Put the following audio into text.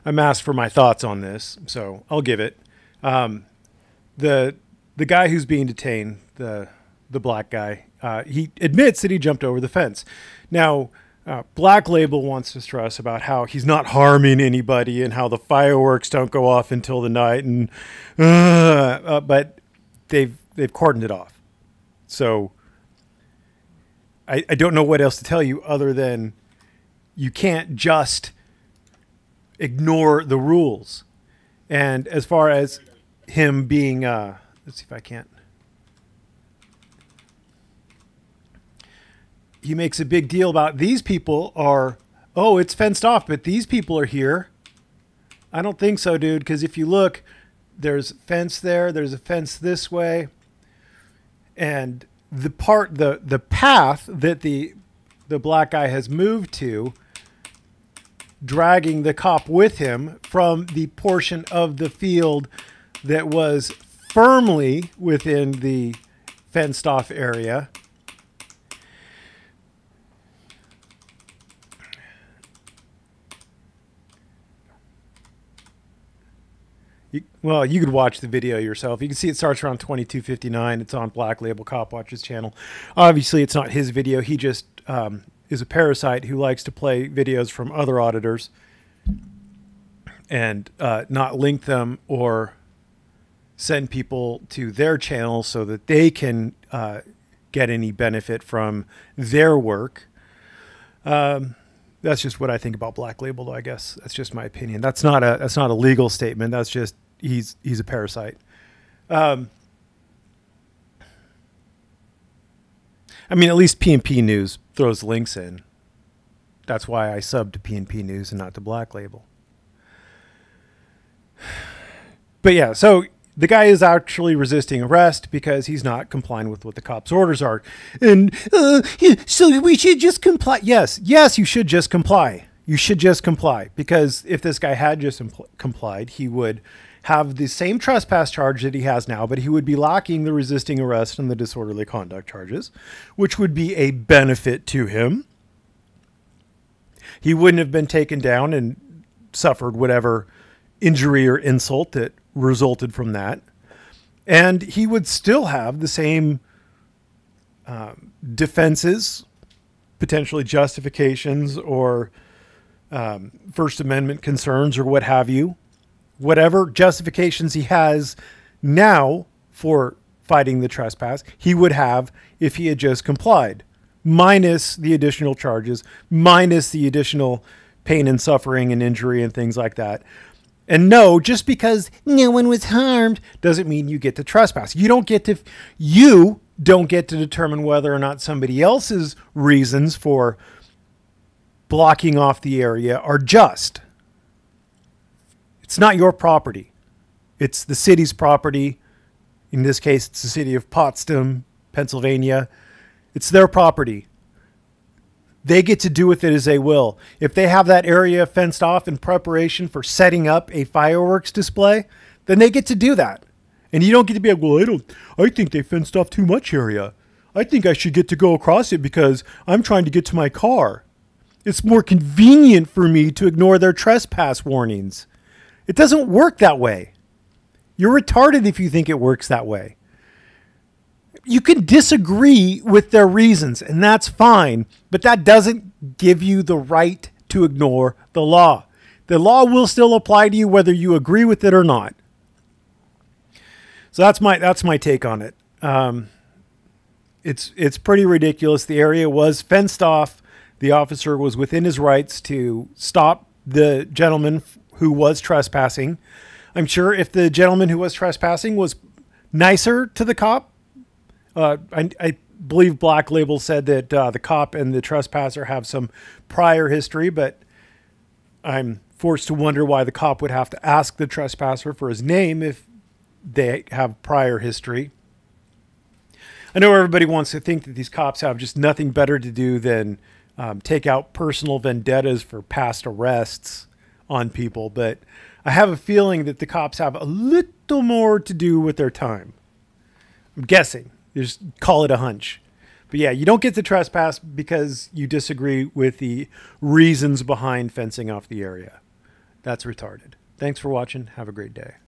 I'm asked for my thoughts on this, so I'll give it. The guy who's being detained, the black guy, he admits that he jumped over the fence. Now, Black Label wants to stress about how he's not harming anybody and how the fireworks don't go off until the night, and but they've cordoned it off. So I don't know what else to tell you other than you can't just ignore the rules. And as far as him being, let's see if I can't. He makes a big deal about these people are, oh, it's fenced off, but these people are here. I don't think so, dude, because if you look, there's a fence there, there's a fence this way, and the path that the black guy has moved to, dragging the cop with him from the portion of the field that was firmly within the fenced off area. Well, you could watch the video yourself. You can see it starts around 22:59. It's on Black Label Cop Watch's channel. Obviously, it's not his video. He just is a parasite who likes to play videos from other auditors and not link them or send people to their channel so that they can get any benefit from their work. That's just what I think about Black Label, though. I guess that's just my opinion. That's not a legal statement. That's just he's a parasite. I mean, at least P&P News throws links in. That's why I sub to P&P News and not to Black Label. But yeah, so the guy is actually resisting arrest because he's not complying with what the cop's orders are. And so we should just comply. Yes, you should just comply. You should just comply, because if this guy had just complied, he would have the same trespass charge that he has now, but he would be lacking the resisting arrest and the disorderly conduct charges, which would be a benefit to him. He wouldn't have been taken down and suffered whatever injury or insult that resulted from that. And he would still have the same defenses, potentially justifications or First Amendment concerns or what have you. Whatever justifications he has now for fighting the trespass, he would have if he had just complied, minus the additional charges, minus the additional pain and suffering and injury and things like that. And no, just because no one was harmed doesn't mean you get to trespass. You don't get to determine whether or not somebody else's reasons for blocking off the area are just. It's not your property. It's the city's property. In this case, it's the city of Potsdam, Pennsylvania. It's their property. They get to do with it as they will. If they have that area fenced off in preparation for setting up a fireworks display, then they get to do that. And you don't get to be like, well, I think they fenced off too much area. I think I should get to go across it because I'm trying to get to my car. It's more convenient for me to ignore their trespass warnings. It doesn't work that way. You're retarded if you think it works that way. You can disagree with their reasons, and that's fine, but that doesn't give you the right to ignore the law. The law will still apply to you whether you agree with it or not. So that's my take on it. It's pretty ridiculous. The area was fenced off. The officer was within his rights to stop the gentleman who was trespassing. I'm sure if the gentleman who was trespassing was nicer to the cop, I believe Black Label said that the cop and the trespasser have some prior history, but I'm forced to wonder why the cop would have to ask the trespasser for his name if they have prior history. I know everybody wants to think that these cops have just nothing better to do than take out personal vendettas for past arrests on people, but I have a feeling that the cops have a little more to do with their time. I'm guessing. Just call it a hunch. But yeah, you don't get to trespass because you disagree with the reasons behind fencing off the area. That's retarded. Thanks for watching. Have a great day.